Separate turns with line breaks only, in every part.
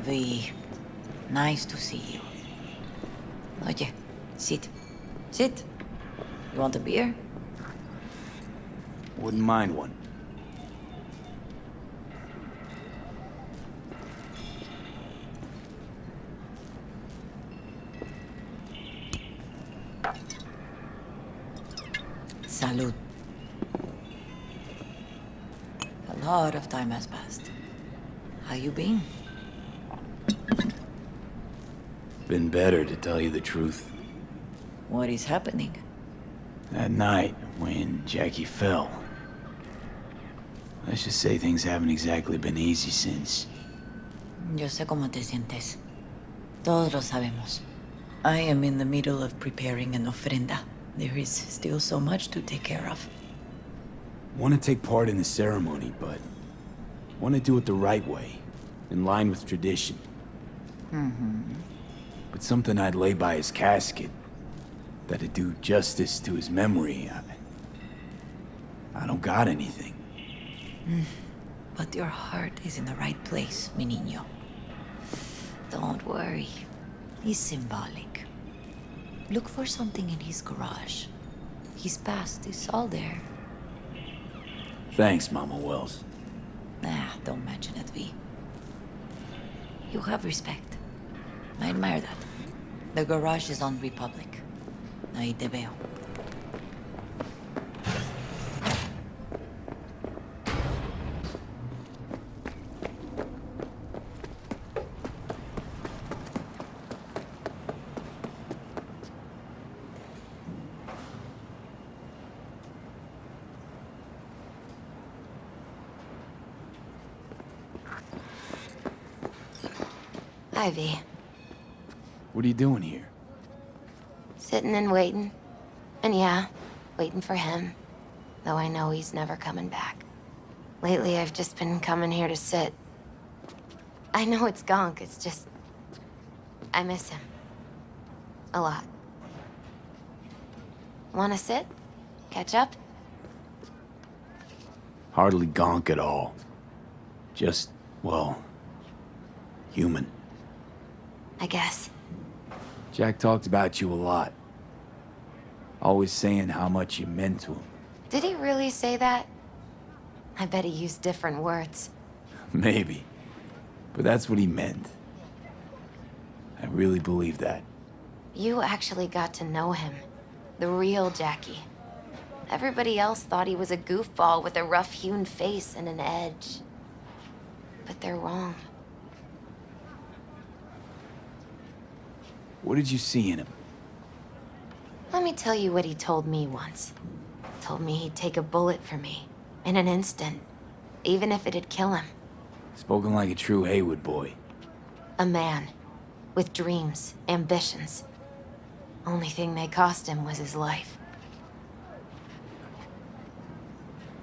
V, nice to see you. Oye, sit. Sit. You want a beer?
Wouldn't mind one.
Salud. A lot of time has passed. How you been?
Been better, to tell you the truth.
What is happening?
That night, when Jackie fell. Let's just say things haven't exactly been easy since.
Yo sé cómo te sientes. Todos lo sabemos. I am in the middle of preparing an ofrenda. There is still so much to take care of.
Want to take part in the ceremony, but want to do it the right way, in line with tradition. But something I'd lay by his casket, that'd do justice to his memory. I don't got anything.
But your heart is in the right place, mi niño. Don't worry. He's symbolic. Look for something in his garage. His past is all there.
Thanks, Mama Wells.
Don't mention it, V. You have respect. I admire that. The garage is on Republic. Ahí te veo.
Ivy,
What are you doing here?
sitting and waiting. And yeah, waiting for him. Though I know he's never coming back. Lately, I've just been coming here to sit. I know it's gonk, it's just... I miss him. A lot. Wanna sit? Catch up?
Hardly gonk at all. Just, well, human.
I guess.
Jack talked about you a lot. Always saying how much you meant to him.
Did he really say that? I bet he used different words.
Maybe. But that's what he meant. I really believe that.
You actually got to know him. The real Jackie. Everybody else thought he was a goofball with a rough-hewn face and an edge. But they're wrong.
What did you see in him?
Let me tell you what he told me once. Told me he'd take a bullet for me. In an instant. Even if it'd kill him.
Spoken like a true Haywood boy.
A man. With dreams, ambitions. Only thing they cost him was his life.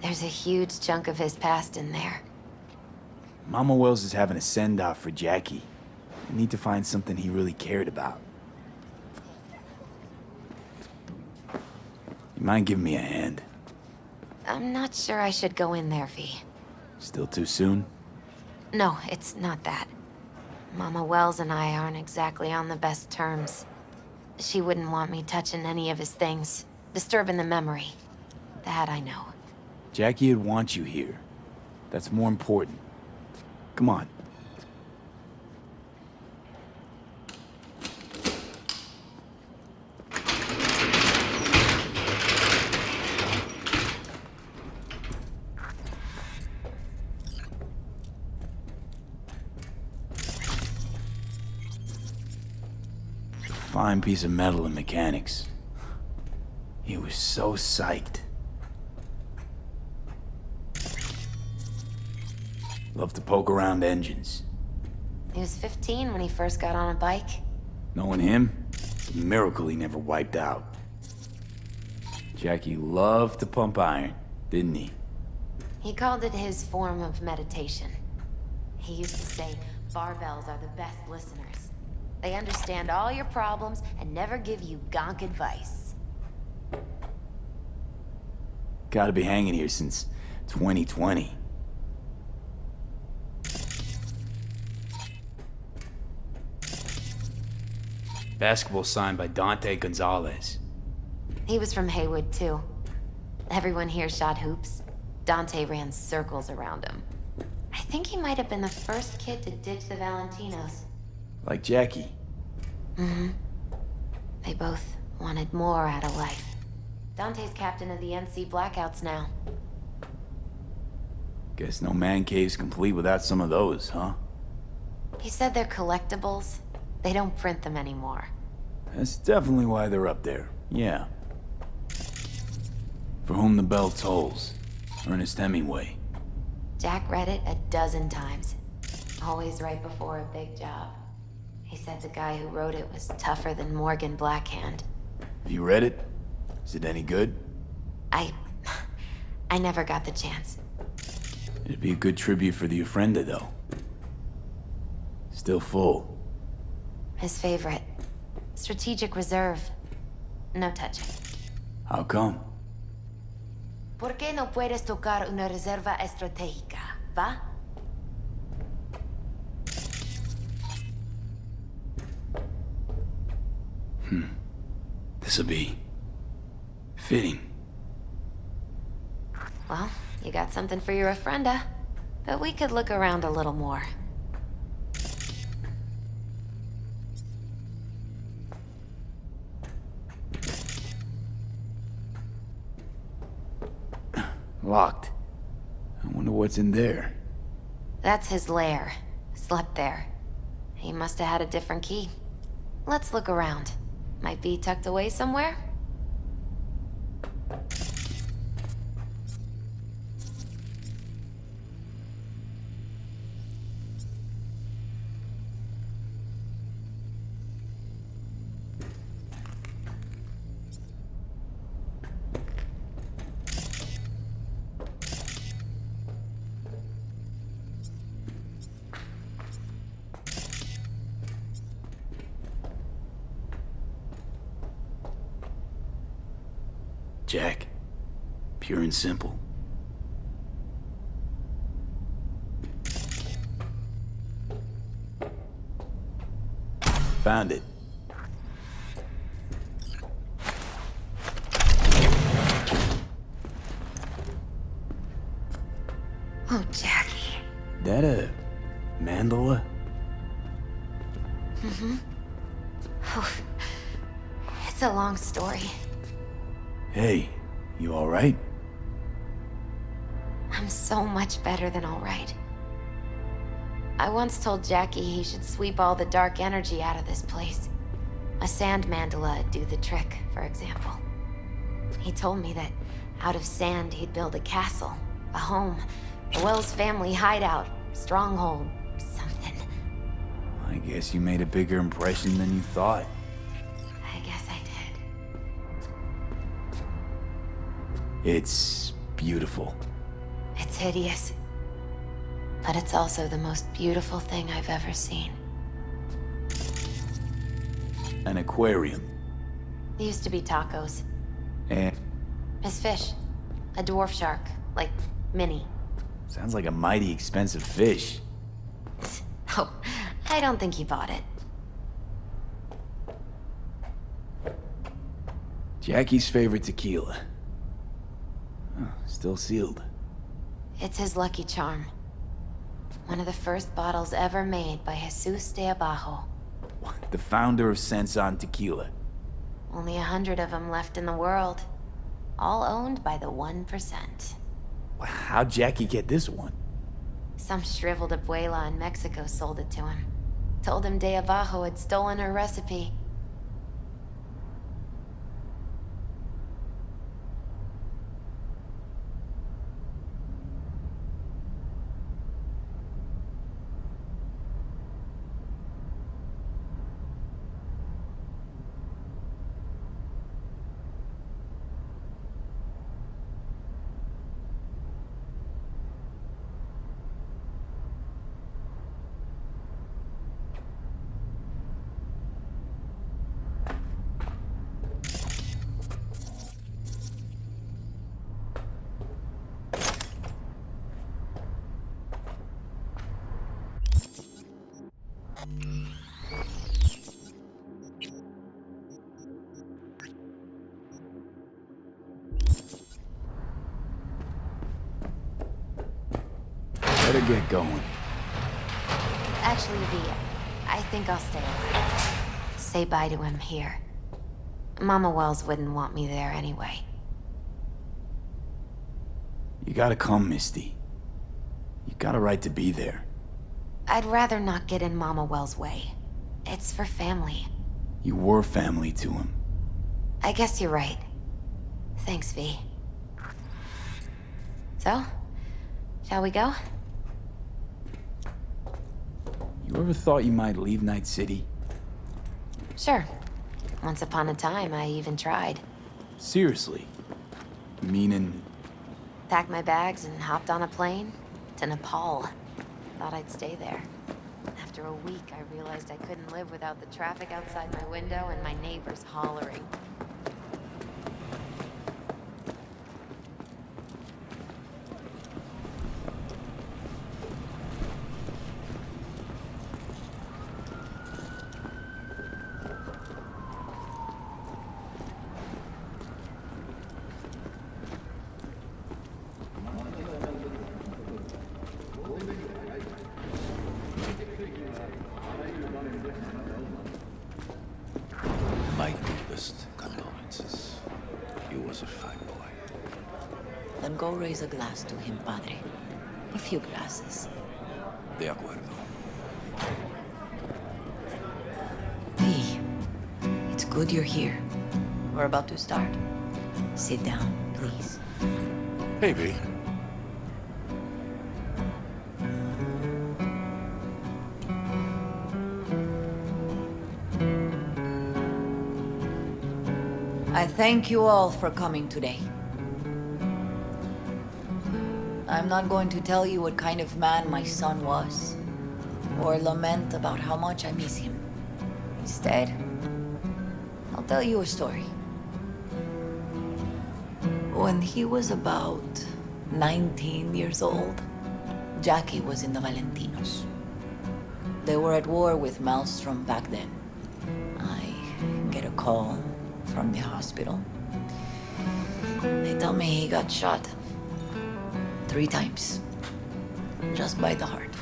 There's a huge chunk of his past in there.
Mama Wells is having a send-off for Jackie. I need to find something he really cared about. You mind giving me a hand?
I'm not sure I should go in there, V.
Still too soon?
No, it's not that. Mama Wells and I aren't exactly on the best terms. She wouldn't want me touching any of his things, disturbing the memory. That I know.
Jackie would want you here. That's more important. Come on. Fine piece of metal in mechanics. He was so psyched. Loved to poke around engines.
He was 15 when he first got on a bike.
Knowing him, it's a miracle he never wiped out. Jackie loved to pump iron, didn't he?
He called it his form of meditation. He used to say, barbells are the best listeners. They understand all your problems and never give you gonk advice.
Gotta be hanging here since 2020. Basketball signed by Dante Gonzalez.
He was from Haywood, too. Everyone here shot hoops. Dante ran circles around him. I think he might have been the first kid to ditch the Valentinos.
Like Jackie.
Mm-hmm. They both wanted more out of life. Dante's captain of the NC Blackouts now.
Guess no man cave's complete without some of those, huh?
He said they're collectibles. They don't print them anymore.
That's definitely why they're up there, yeah. For whom the bell tolls. Ernest Hemingway.
Jack read it a dozen times. Always right before a big job. He said the guy who wrote it was tougher than Morgan Blackhand.
Have you read it? Is it any good?
I never got the chance.
It'd be a good tribute for the Ofrenda, though. Still full.
His favorite. Strategic Reserve. No touching.
How come?
¿Por qué no puedes tocar una reserva estratégica, va?
This'll be... fitting.
Well, you got something for your Ofrenda. But we could look around a little more.
Locked. I wonder what's in there.
That's his lair. Slept there. He must have had a different key. Let's look around. Might be tucked away somewhere?
Jack. Pure and simple. Found it.
Oh, Jackie.
That a mandala?
Oh, it's a long story.
Hey, you alright?
I'm so much better than all right. I once told Jackie he should sweep all the dark energy out of this place. A sand mandala would do the trick, for example. He told me that out of sand he'd build a castle, a home, a Wells family hideout, stronghold, something.
I guess you made a bigger impression than you thought.
I guess I did.
It's beautiful.
It's hideous. But it's also the most beautiful thing I've ever seen.
An aquarium.
It used to be tacos.
And
His fish. A dwarf shark. Like, mini.
sounds like a mighty expensive fish.
Oh, I don't think he bought it.
Jackie's favorite tequila. Oh, still sealed.
It's his lucky charm. One of the first bottles ever made by Jesus de Abajo.
The founder of Sensan Tequila.
Only 100 of them left in the world. All owned by the 1%.
How'd Jackie get this one?
Some shriveled abuela in Mexico sold it to him. Told him de Abajo had stolen her recipe.
better get going.
Actually, V, I think I'll stay away. Say bye to him here. Mama Wells wouldn't want me there anyway.
You gotta come, Misty. You got a right to be there.
I'd rather not get in Mama Wells' way. It's for family.
You were family to him.
I guess you're right. Thanks, V. So, shall we go?
You ever thought you might leave Night City?
Sure. Once upon a time, I even tried.
Seriously? Meaning...
Packed my bags and hopped on a plane to Nepal. Thought I'd stay there. After a week, I realized I couldn't live without the traffic outside my window and my neighbors hollering.
My deepest condolences. He was a fine boy.
Then go raise a glass to him, Padre. A few glasses.
De acuerdo.
Hey, it's good you're here. We're about to start. Sit down, please.
Hey, V.
I thank you all for coming today. I'm not going to tell you what kind of man my son was, or lament about how much I miss him. Instead, I'll tell you a story. When he was about 19 years old, Jackie was in the Valentinos. They were at war with Maelstrom back then. I get a call from the hospital. They tell me he got shot 3 times, just by the heart.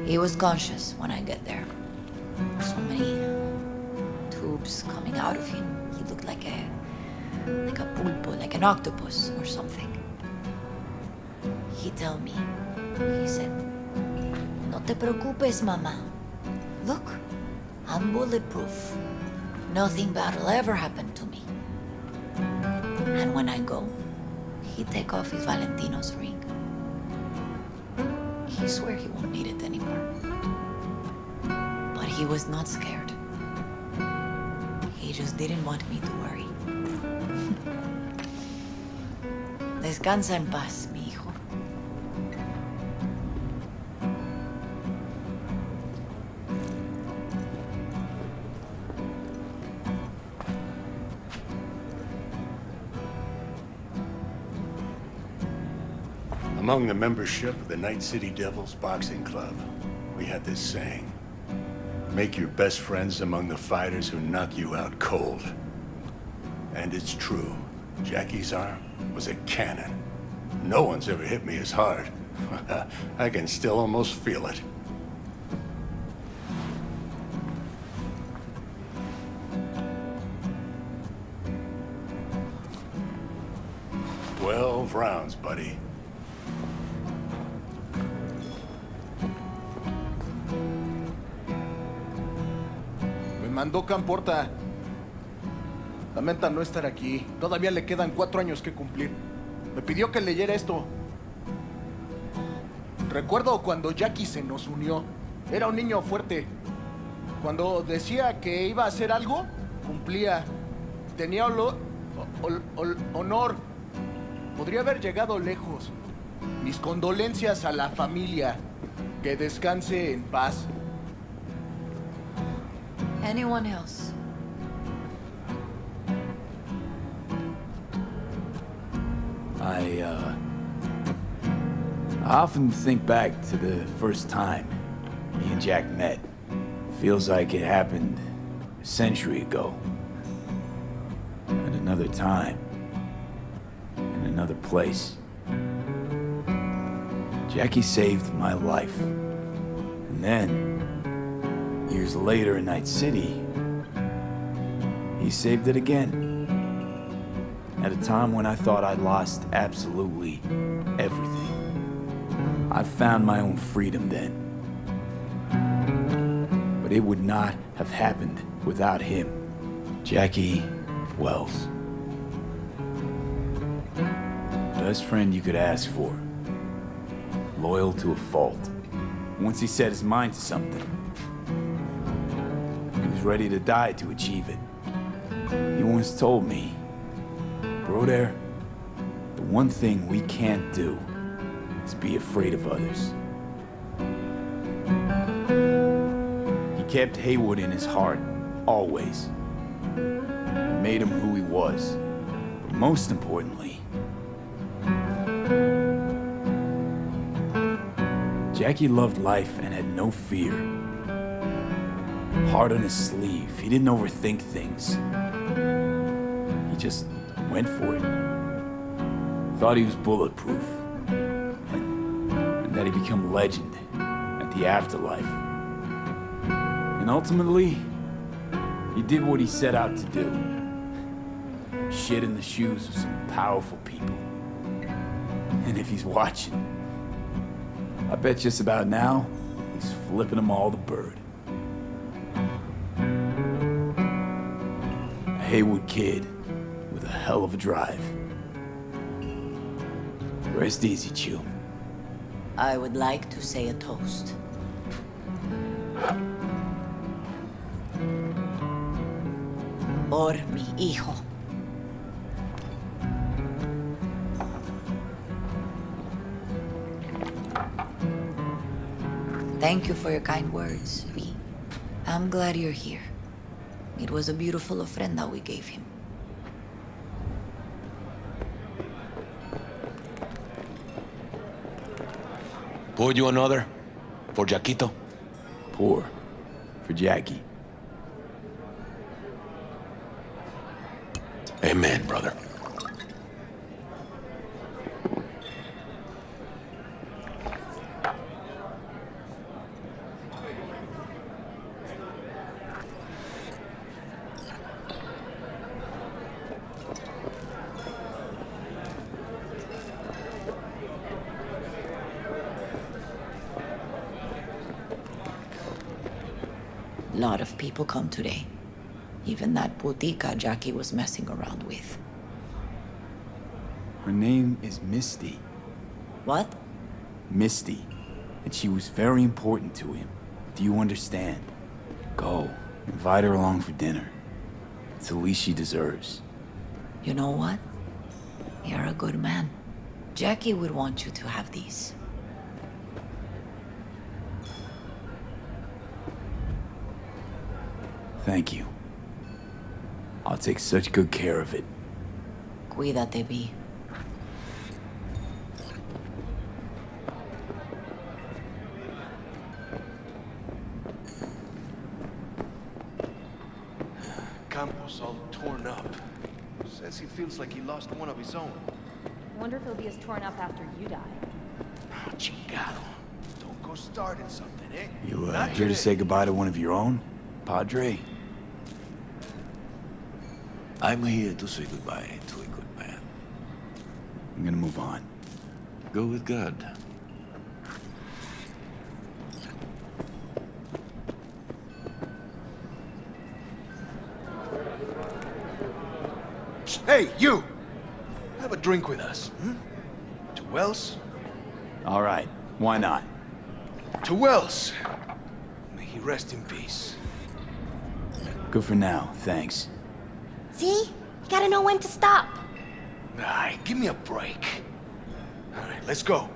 He was conscious when I get there. So many tubes coming out of him. He looked like a pulpo, like an octopus or something. He tell me, he said, "No te preocupes, mama. Look, I'm bulletproof. Nothing bad will ever happen to me." And when I go, he take off his Valentino's ring. He swear he won't need it anymore. But he was not scared. He just didn't want me to worry. Descansa en paz, mi hijo.
Among the membership of the Night City Devils Boxing Club, we had this saying: make your best friends among the fighters who knock you out cold. And it's true. Jackie's arm was a cannon. No one's ever hit me as hard. I can still almost feel it. "12 rounds, buddy."
Me mandó Camporta. Lamenta no estar aquí. Todavía le quedan 4 años que cumplir. Me pidió que leyera esto. Recuerdo cuando Jackie se nos unió. Era un niño fuerte. Cuando decía que iba a hacer algo, cumplía. Tenía honor. Podría haber llegado lejos. Mis condolencias a la familia. Que descanse en paz.
Anyone else?
I often think back to the first time me and Jack met. Feels like it happened a century ago. At another time. In another place. Jackie saved my life. And then, years later in Night City, he saved it again. At a time when I thought I'd lost absolutely everything. I found my own freedom then. But it would not have happened without him. Jackie Wells. Best friend you could ask for. Loyal to a fault. Once he set his mind to something, he was ready to die to achieve it. He once told me, "Bro there, the one thing we can't do is be afraid of others." He kept Haywood in his heart, always. It made him who he was. But most importantly, Jackie loved life and had no fear. Heart on his sleeve, he didn't overthink things. He just went for it. Thought he was bulletproof. And that he'd become legend at the afterlife. And ultimately, he did what he set out to do. Shit in the shoes of some powerful people. And if he's watching, I bet just about now, he's flipping them all the bird. A Haywood kid with a hell of a drive. Rest easy, Chew.
I would like to say a toast. Por mi hijo. Thank you for your kind words, V. I'm glad you're here. It was a beautiful ofrenda we gave him.
Pour you another? For Jaquito?
Pour. For Jackie.
Amen, brother.
A lot of people come today. Even that putica Jackie was messing around with.
Her name is Misty.
What?
Misty. And she was very important to him. Do you understand? Go. Invite her along for dinner. It's the least she deserves.
You know what? You're a good man. Jackie would want you to have these.
Thank you. I'll take such good care of it.
Cuídate, V.
Campos all torn up. Says he feels like he lost one of his own.
Wonder if he'll be as torn up after you die.
Oh, chingado. Don't go starting something, eh?
You
Not
here to
today.
say goodbye to one of your own, Padre?
I'm here to say goodbye to a good man.
I'm gonna move on.
Go with God.
Hey, you! Have a drink with us, hmm? To Wells?
All right, why not?
To Wells! May he rest in peace.
Good for now, thanks.
See? You gotta know when to stop.
Nah, give me a break. All right, let's go.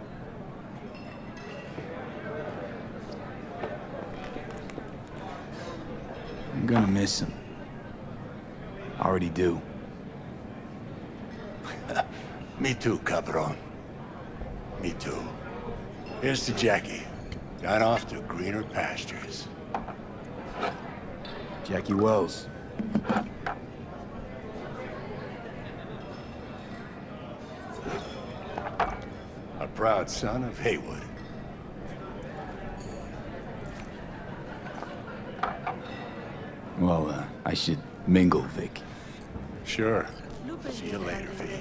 I'm gonna miss him. I already do.
Me too, cabron. Me too. Here's to Jackie. Gone off to greener pastures.
Jackie Wells.
proud son of Haywood.
Well, I should mingle, Vic.
Sure. See you later, V.